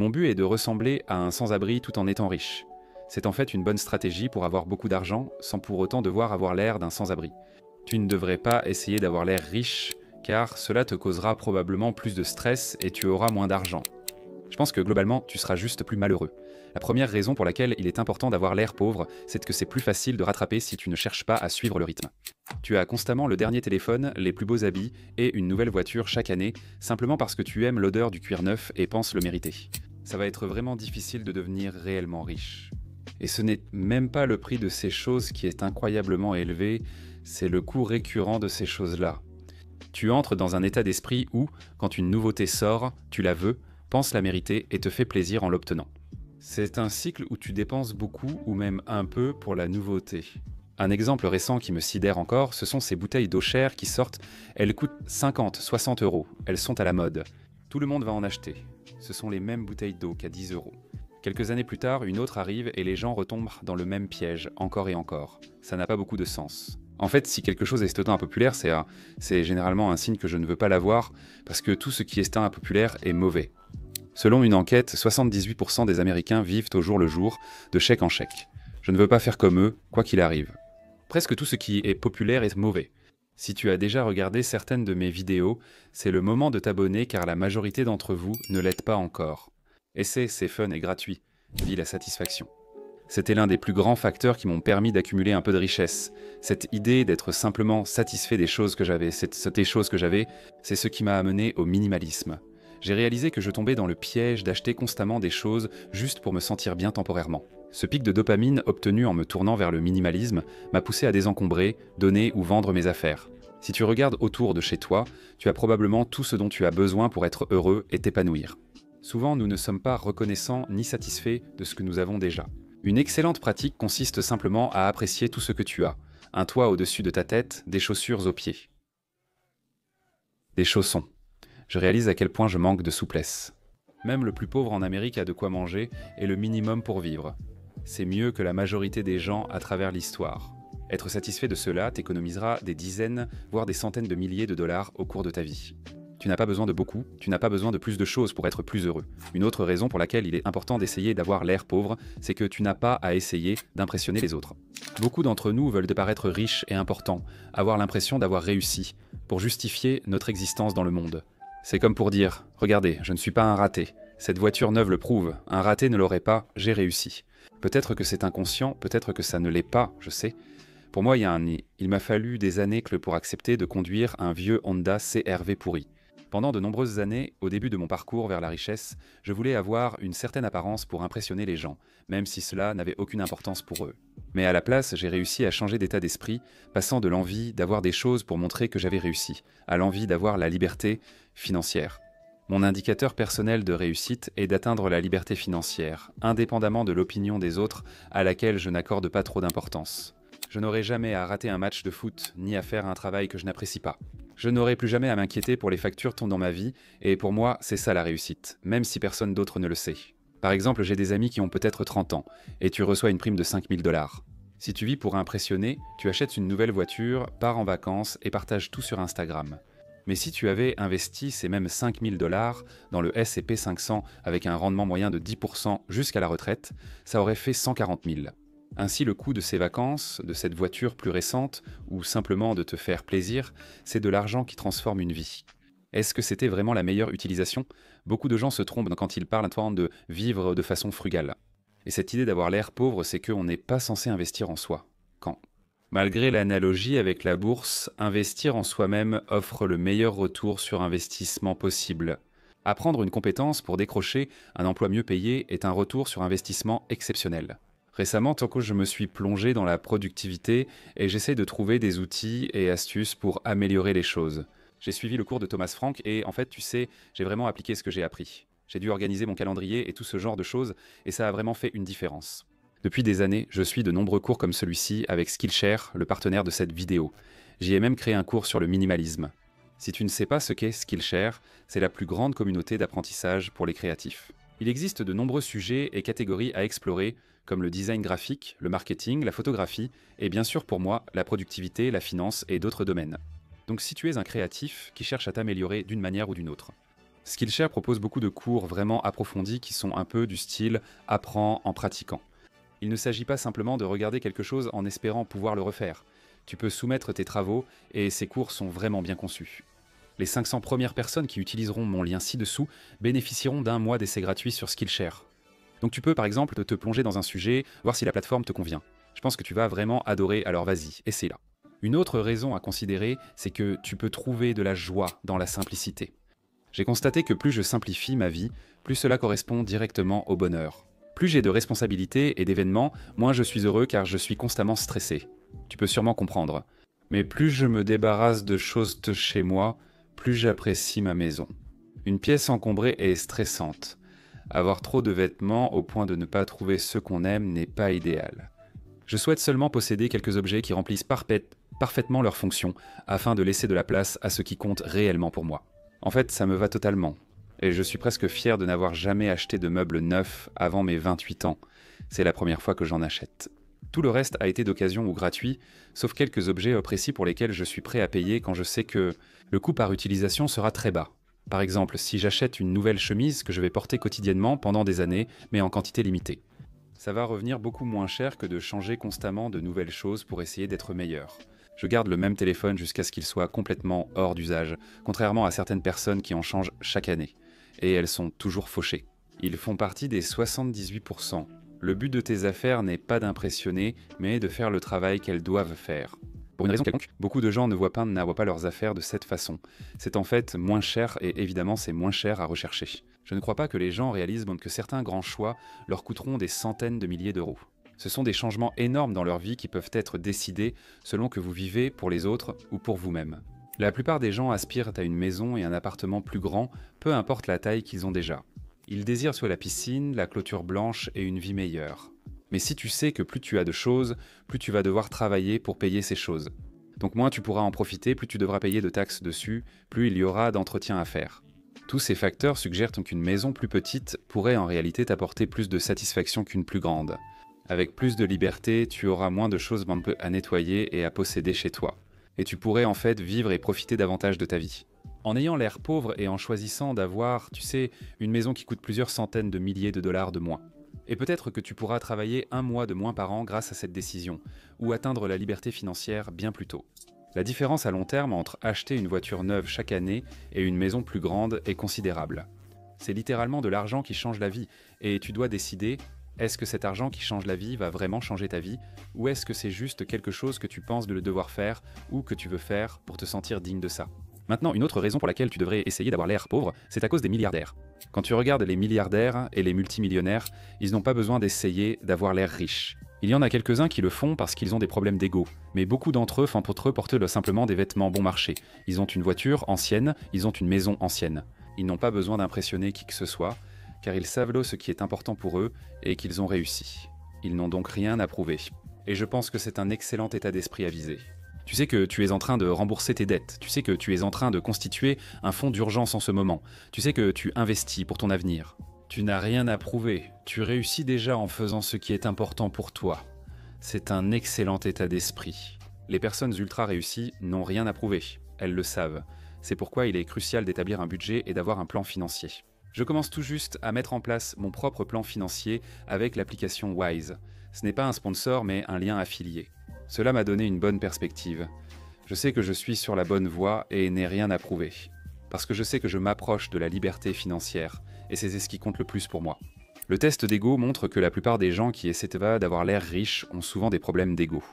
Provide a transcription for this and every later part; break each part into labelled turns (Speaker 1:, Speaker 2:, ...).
Speaker 1: Mon but est de ressembler à un sans-abri tout en étant riche. C'est en fait une bonne stratégie pour avoir beaucoup d'argent sans pour autant devoir avoir l'air d'un sans-abri. Tu ne devrais pas essayer d'avoir l'air riche, car cela te causera probablement plus de stress et tu auras moins d'argent. Je pense que globalement, tu seras juste plus malheureux. La première raison pour laquelle il est important d'avoir l'air pauvre, c'est que c'est plus facile de rattraper si tu ne cherches pas à suivre le rythme. Tu as constamment le dernier téléphone, les plus beaux habits et une nouvelle voiture chaque année, simplement parce que tu aimes l'odeur du cuir neuf et penses le mériter. Ça va être vraiment difficile de devenir réellement riche. Et ce n'est même pas le prix de ces choses qui est incroyablement élevé, c'est le coût récurrent de ces choses-là. Tu entres dans un état d'esprit où, quand une nouveauté sort, tu la veux, penses la mériter et te fais plaisir en l'obtenant. C'est un cycle où tu dépenses beaucoup ou même un peu pour la nouveauté. Un exemple récent qui me sidère encore, ce sont ces bouteilles d'eau chères qui sortent. Elles coûtent 50, 60 euros. Elles sont à la mode. Tout le monde va en acheter. Ce sont les mêmes bouteilles d'eau qu'à 10 euros. Quelques années plus tard, une autre arrive et les gens retombent dans le même piège, encore et encore. Ça n'a pas beaucoup de sens. En fait, si quelque chose est autant impopulaire, c'est généralement un signe que je ne veux pas l'avoir, parce que tout ce qui est impopulaire est mauvais. Selon une enquête, 78% des Américains vivent au jour le jour, de chèque en chèque. Je ne veux pas faire comme eux, quoi qu'il arrive. Presque tout ce qui est populaire est mauvais. Si tu as déjà regardé certaines de mes vidéos, c'est le moment de t'abonner car la majorité d'entre vous ne l'aide pas encore. Essaie, c'est fun et gratuit. Vis la satisfaction. C'était l'un des plus grands facteurs qui m'ont permis d'accumuler un peu de richesse. Cette idée d'être simplement satisfait des choses que j'avais, c'est ce qui m'a amené au minimalisme. J'ai réalisé que je tombais dans le piège d'acheter constamment des choses juste pour me sentir bien temporairement. Ce pic de dopamine obtenu en me tournant vers le minimalisme m'a poussé à désencombrer, donner ou vendre mes affaires. Si tu regardes autour de chez toi, tu as probablement tout ce dont tu as besoin pour être heureux et t'épanouir. Souvent, nous ne sommes pas reconnaissants ni satisfaits de ce que nous avons déjà. Une excellente pratique consiste simplement à apprécier tout ce que tu as. Un toit au-dessus de ta tête, des chaussures aux pieds. Des chaussons. Je réalise à quel point je manque de souplesse. Même le plus pauvre en Amérique a de quoi manger et le minimum pour vivre. C'est mieux que la majorité des gens à travers l'histoire. Être satisfait de cela t'économisera des dizaines, voire des centaines de milliers de dollars au cours de ta vie. Tu n'as pas besoin de beaucoup, tu n'as pas besoin de plus de choses pour être plus heureux. Une autre raison pour laquelle il est important d'essayer d'avoir l'air pauvre, c'est que tu n'as pas à essayer d'impressionner les autres. Beaucoup d'entre nous veulent paraître riches et importants, avoir l'impression d'avoir réussi, pour justifier notre existence dans le monde. C'est comme pour dire « Regardez, je ne suis pas un raté. Cette voiture neuve le prouve. Un raté ne l'aurait pas, j'ai réussi. » Peut-être que c'est inconscient, peut-être que ça ne l'est pas, je sais. Pour moi, il m'a fallu des années pour accepter de conduire un vieux Honda CR-V pourri. Pendant de nombreuses années, au début de mon parcours vers la richesse, je voulais avoir une certaine apparence pour impressionner les gens, même si cela n'avait aucune importance pour eux. Mais à la place, j'ai réussi à changer d'état d'esprit, passant de l'envie d'avoir des choses pour montrer que j'avais réussi, à l'envie d'avoir la liberté financière. Mon indicateur personnel de réussite est d'atteindre la liberté financière, indépendamment de l'opinion des autres à laquelle je n'accorde pas trop d'importance. Je n'aurai jamais à rater un match de foot, ni à faire un travail que je n'apprécie pas. Je n'aurai plus jamais à m'inquiéter pour les factures tombent dans ma vie, et pour moi, c'est ça la réussite, même si personne d'autre ne le sait. Par exemple, j'ai des amis qui ont peut-être 30 ans, et tu reçois une prime de 5000 $. Si tu vis pour impressionner, tu achètes une nouvelle voiture, pars en vacances et partages tout sur Instagram. Mais si tu avais investi ces mêmes 5000 $ dans le S&P 500 avec un rendement moyen de 10% jusqu'à la retraite, ça aurait fait 140 000. Ainsi, le coût de ces vacances, de cette voiture plus récente, ou simplement de te faire plaisir, c'est de l'argent qui transforme une vie. Est-ce que c'était vraiment la meilleure utilisation ? Beaucoup de gens se trompent quand ils parlent de vivre de façon frugale. Et cette idée d'avoir l'air pauvre, c'est qu'on n'est pas censé investir en soi. Quand ? Malgré l'analogie avec la bourse, investir en soi-même offre le meilleur retour sur investissement possible. Apprendre une compétence pour décrocher un emploi mieux payé est un retour sur investissement exceptionnel. Récemment, tant que je me suis plongé dans la productivité et j'essaie de trouver des outils et astuces pour améliorer les choses. J'ai suivi le cours de Thomas Frank et en fait, tu sais, j'ai vraiment appliqué ce que j'ai appris. J'ai dû organiser mon calendrier et tout ce genre de choses et ça a vraiment fait une différence. Depuis des années, je suis de nombreux cours comme celui-ci avec Skillshare, le partenaire de cette vidéo. J'y ai même créé un cours sur le minimalisme. Si tu ne sais pas ce qu'est Skillshare, c'est la plus grande communauté d'apprentissage pour les créatifs. Il existe de nombreux sujets et catégories à explorer, comme le design graphique, le marketing, la photographie, et bien sûr pour moi, la productivité, la finance et d'autres domaines. Donc si tu es un créatif qui cherche à t'améliorer d'une manière ou d'une autre, Skillshare propose beaucoup de cours vraiment approfondis qui sont un peu du style « apprends en pratiquant ». Il ne s'agit pas simplement de regarder quelque chose en espérant pouvoir le refaire. Tu peux soumettre tes travaux et ces cours sont vraiment bien conçus. Les 500 premières personnes qui utiliseront mon lien ci-dessous bénéficieront d'un mois d'essai gratuit sur Skillshare. Donc tu peux par exemple te plonger dans un sujet, voir si la plateforme te convient. Je pense que tu vas vraiment adorer, alors vas-y, essaie-la. Une autre raison à considérer, c'est que tu peux trouver de la joie dans la simplicité. J'ai constaté que plus je simplifie ma vie, plus cela correspond directement au bonheur. Plus j'ai de responsabilités et d'événements, moins je suis heureux car je suis constamment stressé. Tu peux sûrement comprendre. Mais plus je me débarrasse de choses de chez moi, plus j'apprécie ma maison. Une pièce encombrée est stressante. Avoir trop de vêtements au point de ne pas trouver ceux qu'on aime n'est pas idéal. Je souhaite seulement posséder quelques objets qui remplissent parfaitement leur fonction, afin de laisser de la place à ce qui compte réellement pour moi. En fait, ça me va totalement. Et je suis presque fier de n'avoir jamais acheté de meubles neufs avant mes 28 ans. C'est la première fois que j'en achète. Tout le reste a été d'occasion ou gratuit, sauf quelques objets précis pour lesquels je suis prêt à payer quand je sais que le coût par utilisation sera très bas. Par exemple, si j'achète une nouvelle chemise que je vais porter quotidiennement pendant des années, mais en quantité limitée. Ça va revenir beaucoup moins cher que de changer constamment de nouvelles choses pour essayer d'être meilleur. Je garde le même téléphone jusqu'à ce qu'il soit complètement hors d'usage, contrairement à certaines personnes qui en changent chaque année. Et elles sont toujours fauchées. Ils font partie des 78%. Le but de tes affaires n'est pas d'impressionner, mais de faire le travail qu'elles doivent faire. Pour une raison quelconque, beaucoup de gens ne voient pas leurs affaires de cette façon. C'est en fait moins cher et évidemment c'est moins cher à rechercher. Je ne crois pas que les gens réalisent que certains grands choix leur coûteront des centaines de milliers d'euros. Ce sont des changements énormes dans leur vie qui peuvent être décidés selon que vous vivez pour les autres ou pour vous-même. La plupart des gens aspirent à une maison et un appartement plus grand, peu importe la taille qu'ils ont déjà. Ils désirent soit la piscine, la clôture blanche et une vie meilleure. Mais si tu sais que plus tu as de choses, plus tu vas devoir travailler pour payer ces choses. Donc moins tu pourras en profiter, plus tu devras payer de taxes dessus, plus il y aura d'entretien à faire. Tous ces facteurs suggèrent qu'une maison plus petite pourrait en réalité t'apporter plus de satisfaction qu'une plus grande. Avec plus de liberté, tu auras moins de choses à nettoyer et à posséder chez toi. Et tu pourrais en fait vivre et profiter davantage de ta vie. En ayant l'air pauvre et en choisissant d'avoir, tu sais, une maison qui coûte plusieurs centaines de milliers de dollars de moins. Et peut-être que tu pourras travailler un mois de moins par an grâce à cette décision, ou atteindre la liberté financière bien plus tôt. La différence à long terme entre acheter une voiture neuve chaque année et une maison plus grande est considérable. C'est littéralement de l'argent qui change la vie, et tu dois décider, est-ce que cet argent qui change la vie va vraiment changer ta vie, ou est-ce que c'est juste quelque chose que tu penses de le devoir faire, ou que tu veux faire pour te sentir digne de ça. Maintenant, une autre raison pour laquelle tu devrais essayer d'avoir l'air pauvre, c'est à cause des milliardaires. Quand tu regardes les milliardaires et les multimillionnaires, ils n'ont pas besoin d'essayer d'avoir l'air riche. Il y en a quelques-uns qui le font parce qu'ils ont des problèmes d'ego, mais beaucoup d'entre eux portent simplement des vêtements bon marché. Ils ont une voiture ancienne, ils ont une maison ancienne. Ils n'ont pas besoin d'impressionner qui que ce soit, car ils savent ce qui est important pour eux et qu'ils ont réussi. Ils n'ont donc rien à prouver. Et je pense que c'est un excellent état d'esprit à viser. Tu sais que tu es en train de rembourser tes dettes, tu sais que tu es en train de constituer un fonds d'urgence en ce moment, tu sais que tu investis pour ton avenir. Tu n'as rien à prouver, tu réussis déjà en faisant ce qui est important pour toi. C'est un excellent état d'esprit. Les personnes ultra réussies n'ont rien à prouver, elles le savent. C'est pourquoi il est crucial d'établir un budget et d'avoir un plan financier. Je commence tout juste à mettre en place mon propre plan financier avec l'application Wise. Ce n'est pas un sponsor mais un lien affilié. Cela m'a donné une bonne perspective. Je sais que je suis sur la bonne voie et n'ai rien à prouver. Parce que je sais que je m'approche de la liberté financière, et c'est ce qui compte le plus pour moi. Le test d'ego montre que la plupart des gens qui essaient d'avoir l'air riche ont souvent des problèmes d'ego.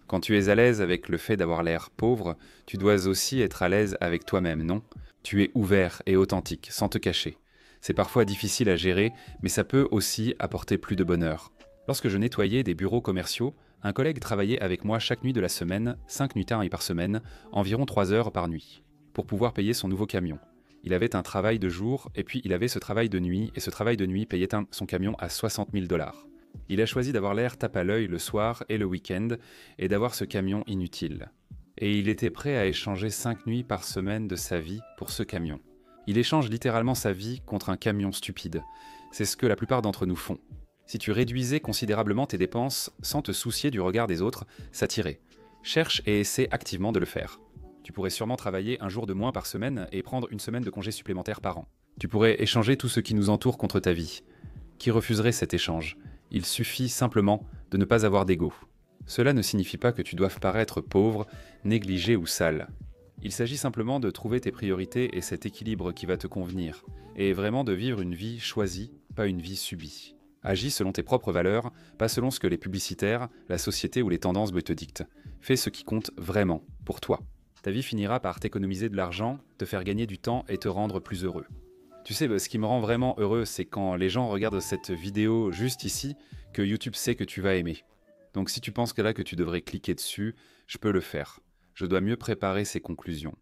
Speaker 1: Quand tu es à l'aise avec le fait d'avoir l'air pauvre, tu dois aussi être à l'aise avec toi-même, non? Tu es ouvert et authentique, sans te cacher. C'est parfois difficile à gérer, mais ça peut aussi apporter plus de bonheur. Lorsque je nettoyais des bureaux commerciaux, un collègue travaillait avec moi chaque nuit de la semaine, 5 nuits par semaine, environ 3 heures par nuit, pour pouvoir payer son nouveau camion. Il avait un travail de jour, et puis il avait ce travail de nuit, et ce travail de nuit payait son camion à 60 000 $. Il a choisi d'avoir l'air tape à l'œil le soir et le week-end, et d'avoir ce camion inutile. Et il était prêt à échanger 5 nuits par semaine de sa vie pour ce camion. Il échange littéralement sa vie contre un camion stupide. C'est ce que la plupart d'entre nous font. Si tu réduisais considérablement tes dépenses sans te soucier du regard des autres, ça t'irait. Cherche et essaie activement de le faire. Tu pourrais sûrement travailler un jour de moins par semaine et prendre une semaine de congé supplémentaire par an. Tu pourrais échanger tout ce qui nous entoure contre ta vie. Qui refuserait cet échange? Il suffit simplement de ne pas avoir d'ego. Cela ne signifie pas que tu doives paraître pauvre, négligé ou sale. Il s'agit simplement de trouver tes priorités et cet équilibre qui va te convenir, et vraiment de vivre une vie choisie, pas une vie subie. Agis selon tes propres valeurs, pas selon ce que les publicitaires, la société ou les tendances te dictent. Fais ce qui compte vraiment, pour toi. Ta vie finira par t'économiser de l'argent, te faire gagner du temps et te rendre plus heureux. Tu sais, ce qui me rend vraiment heureux, c'est quand les gens regardent cette vidéo juste ici, que YouTube sait que tu vas aimer. Donc si tu penses que là que tu devrais cliquer dessus, je peux le faire. Je dois mieux préparer ces conclusions.